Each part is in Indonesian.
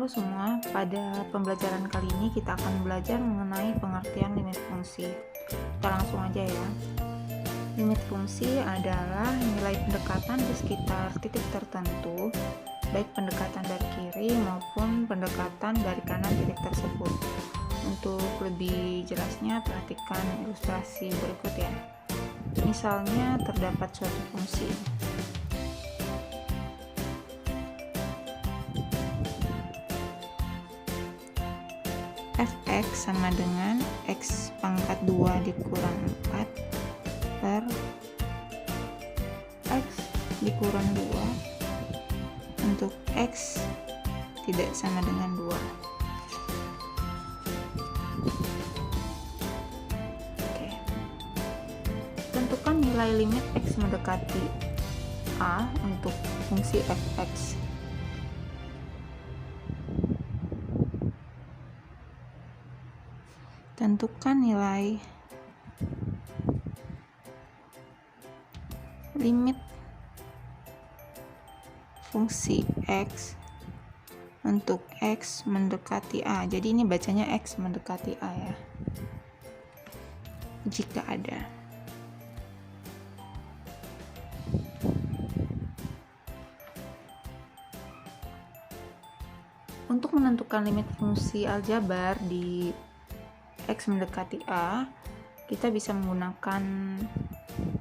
Halo semua, pada pembelajaran kali ini kita akan belajar mengenai pengertian limit fungsi. Kita langsung aja ya. Limit fungsi adalah nilai pendekatan di sekitar titik tertentu, baik pendekatan dari kiri maupun pendekatan dari kanan titik tersebut. Untuk lebih jelasnya, perhatikan ilustrasi berikut ya. Misalnya terdapat suatu fungsi. Fx sama dengan x pangkat 2 dikurang 4 per x dikurang 2 untuk x tidak sama dengan 2. Oke. Tentukan nilai limit x mendekati a untuk fungsi fx. Tentukan nilai limit fungsi x untuk x mendekati a. Jadi ini bacanya x mendekati a ya, jika ada. Untuk menentukan limit fungsi aljabar di x mendekati a, kita bisa menggunakan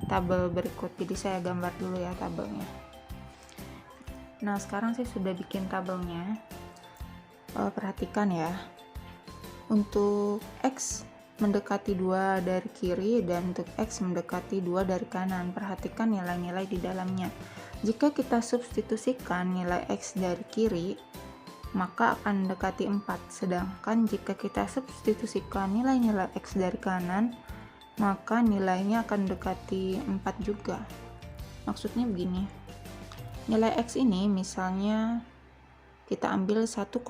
tabel berikut. Jadi saya gambar dulu ya tabelnya. Nah, sekarang saya sudah bikin tabelnya. Perhatikan ya. Untuk x mendekati 2 dari kiri dan untuk x mendekati 2 dari kanan, perhatikan nilai-nilai di dalamnya. Jika kita substitusikan nilai x dari kiri, maka akan mendekati 4. Sedangkan jika kita substitusikan nilai-nilai x dari kanan, maka nilainya akan mendekati 4 juga. Maksudnya begini. Nilai x ini misalnya kita ambil 1,8.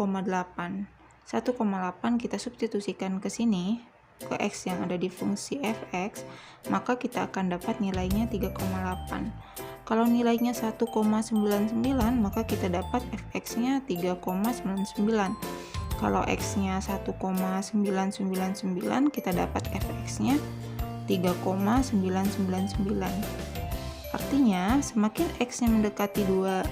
1,8 kita substitusikan ke sini, ke x yang ada di fungsi fx, maka kita akan dapat nilainya 3,8. Kalau nilainya 1,99, maka kita dapat fx-nya 3,99. Kalau x-nya 1,999, kita dapat fx-nya 3,999. Artinya, semakin x-nya mendekati 2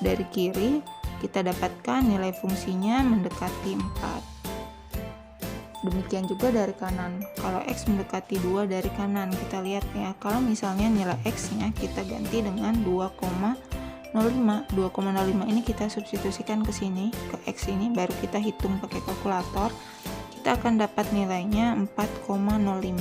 dari kiri, kita dapatkan nilai fungsinya mendekati 4. Demikian juga dari kanan. Kalau x mendekati 2 dari kanan, kita lihat ya. Kalau misalnya nilai x-nya kita ganti dengan 2,05. 2,05 ini kita substitusikan ke sini, ke x ini, baru kita hitung pakai kalkulator. Kita akan dapat nilainya 4,05.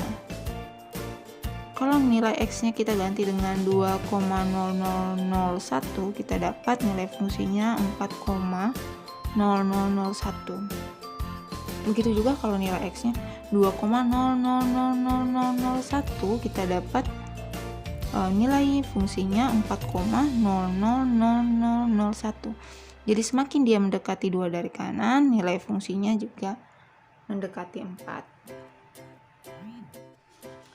Kalau nilai x-nya kita ganti dengan 2,0001, kita dapat nilai fungsinya 4,0001. Begitu juga kalau nilai x-nya 2,000001, kita dapat nilai fungsinya 4,000001. Jadi semakin dia mendekati 2 dari kanan, nilai fungsinya juga mendekati 4.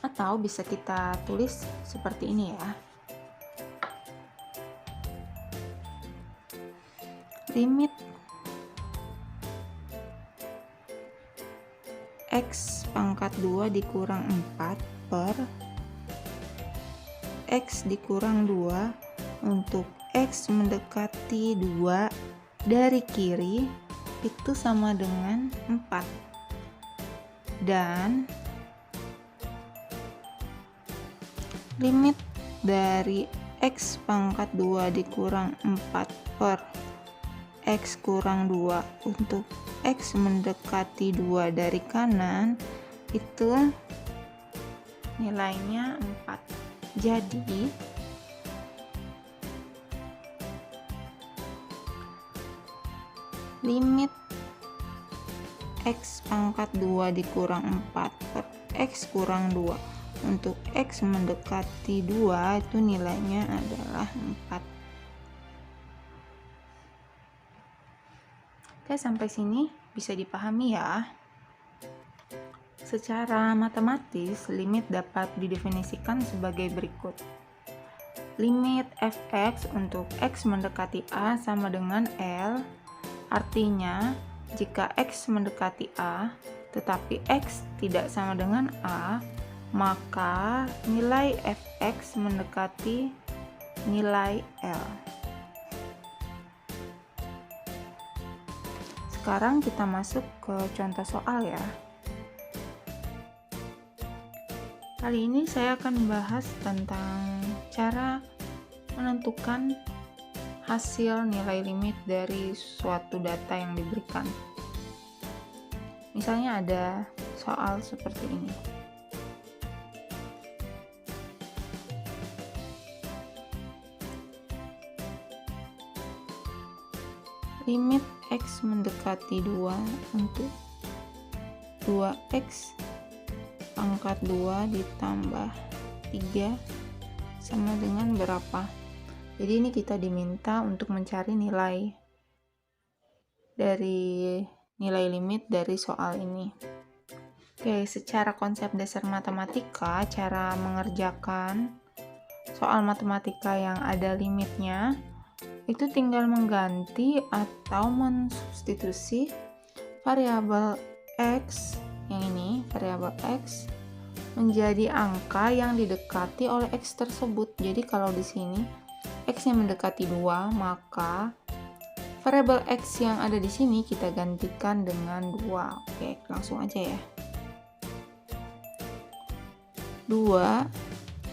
Atau bisa kita tulis seperti ini ya. Limit x pangkat 2 dikurang 4 per x dikurang 2 untuk x mendekati 2 dari kiri itu sama dengan 4. Dan limit dari x pangkat 2 dikurang 4 per x kurang 2 untuk x mendekati 2 dari kanan itu nilainya 4. Jadi limit x pangkat 2 dikurang 4 per x kurang 2 untuk x mendekati 2 itu nilainya adalah 4. Oke, sampai sini bisa dipahami ya. Secara matematis, limit dapat didefinisikan sebagai berikut. Limit fx untuk x mendekati a sama dengan L Artinya, jika X mendekati A, tetapi X tidak sama dengan A, maka nilai fx mendekati nilai L. Sekarang kita masuk ke contoh soal ya. Kali ini saya akan membahas tentang cara menentukan hasil nilai limit dari suatu data yang diberikan. Misalnya ada soal seperti ini. Limit X mendekati 2 untuk 2X pangkat 2 ditambah 3 sama dengan berapa? Jadi ini kita diminta untuk mencari nilai limit dari soal ini. Oke, secara konsep dasar matematika, cara mengerjakan soal matematika yang ada limitnya itu tinggal mengganti atau mensubstitusi variabel X yang ini, variabel X menjadi angka yang didekati oleh X tersebut. Jadi kalau di sini X-nya mendekati 2, maka variabel X yang ada di sini kita gantikan dengan 2. Oke, langsung aja ya. 2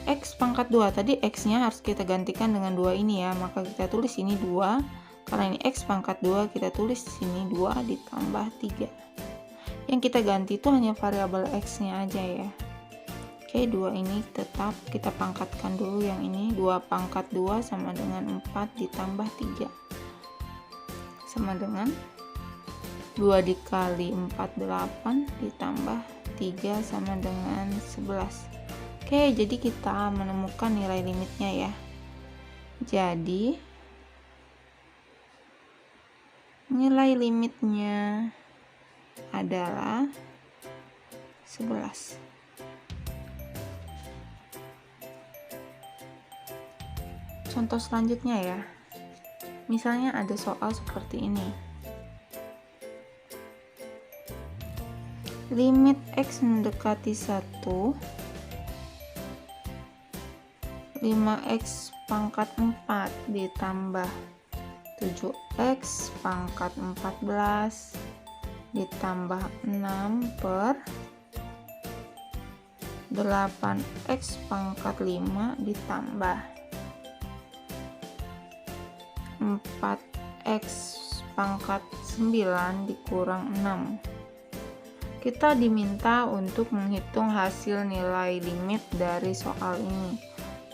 X pangkat 2, tadi X-nya harus kita gantikan dengan 2 ini ya, maka kita tulis ini 2, karena ini X pangkat 2, kita tulis sini 2 ditambah 3. Yang kita ganti itu hanya variabel X-nya aja ya. Oke, 2 ini tetap kita pangkatkan dulu yang ini. 2 pangkat 2 sama dengan 4 ditambah 3. Sama dengan 2 dikali 4, 8 ditambah 3 sama dengan 11. Oke, jadi kita menemukan nilai limitnya ya. Jadi, nilai limitnya adalah 11. Contoh selanjutnya ya, misalnya ada soal seperti ini. Limit X mendekati 1, 5X pangkat 4 ditambah 7X pangkat 14 ditambah 6 per 8X pangkat 5 ditambah 4X pangkat 9 dikurang 6. Kita diminta untuk menghitung hasil nilai limit dari soal ini.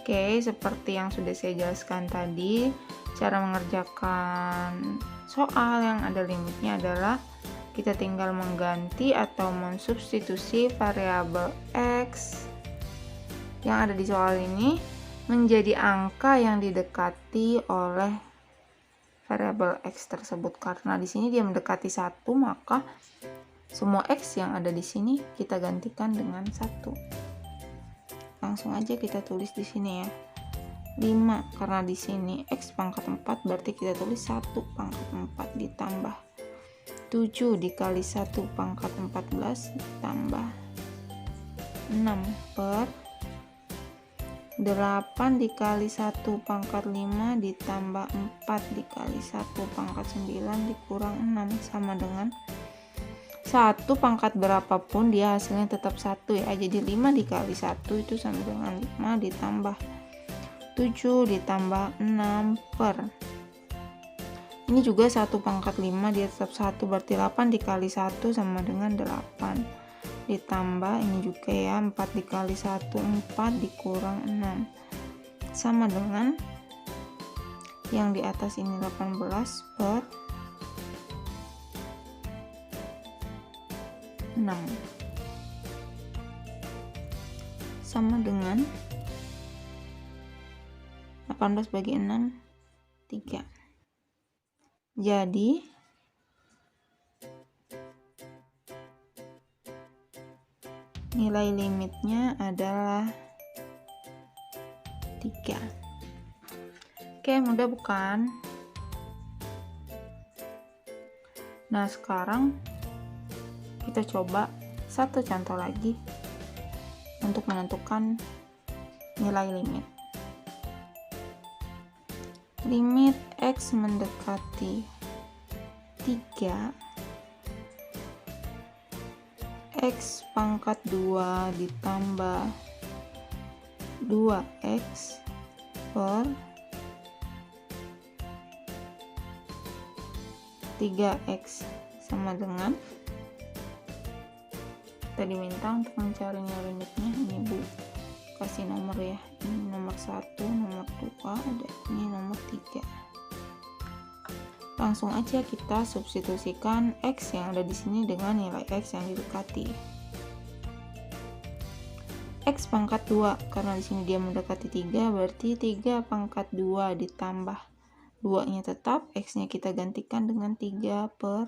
Oke, seperti yang sudah saya jelaskan tadi, cara mengerjakan soal yang ada limitnya adalah kita tinggal mengganti atau mensubstitusi variabel X yang ada di soal ini menjadi angka yang didekati oleh variabel X tersebut. Karena di sini dia mendekati 1, maka semua X yang ada di sini kita gantikan dengan 1. Langsung aja kita tulis di sini ya. 5 karena di sini X pangkat 4 berarti kita tulis 1 pangkat 4 ditambah 7 dikali 1 pangkat 14 ditambah 6 per 8 dikali 1 pangkat 5 ditambah 4 dikali 1 pangkat 9 dikurang 6 sama dengan 1 pangkat berapapun dia hasilnya tetap 1 ya. Jadi 5 dikali 1 itu sama dengan 5 ditambah 7 ditambah 6 per, ini juga 1 pangkat 5 dia tetap 1 berarti 8 dikali 1 sama dengan 8 ditambah ini juga ya 4 dikali 1 4 dikurang 6 sama dengan yang di atas ini 18 per 6 sama dengan 18 bagi 6 3. Jadi nilai limitnya adalah 3. Oke, mudah bukan? Nah, sekarang kita coba satu contoh lagi untuk menentukan nilai limit. Limit X mendekati 3, X pangkat 2 ditambah 2X per 3X sama dengan, kita diminta untuk mencari nilai limitnya. Ini Bu kasih nomor ya, ini nomor 1, nomor 2, dan ini nomor 3. Langsung aja kita substitusikan X yang ada di sini dengan nilai X yang didekati. X pangkat 2, karena di sini dia mendekati 3, berarti 3 pangkat 2 ditambah 2-nya tetap, X-nya kita gantikan dengan 3 per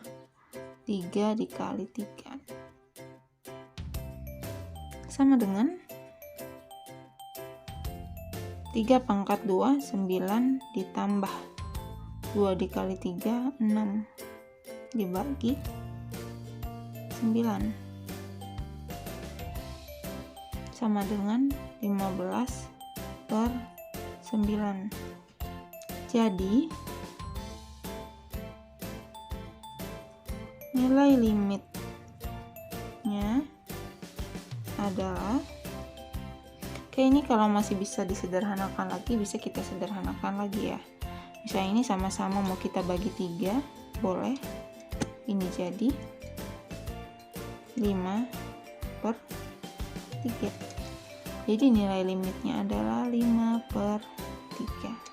3 dikali 3. Sama dengan 3 pangkat 2, 9 ditambah 2 dikali 3, 6 dibagi 9 sama dengan 15 per 9. Jadi nilai limitnya adalah, oke, ini kalau masih bisa disederhanakan lagi, bisa kita sederhanakan lagi ya. Misalnya ini sama-sama mau kita bagi 3, boleh. Ini jadi 5 per 3. Jadi nilai limitnya adalah 5 per 3.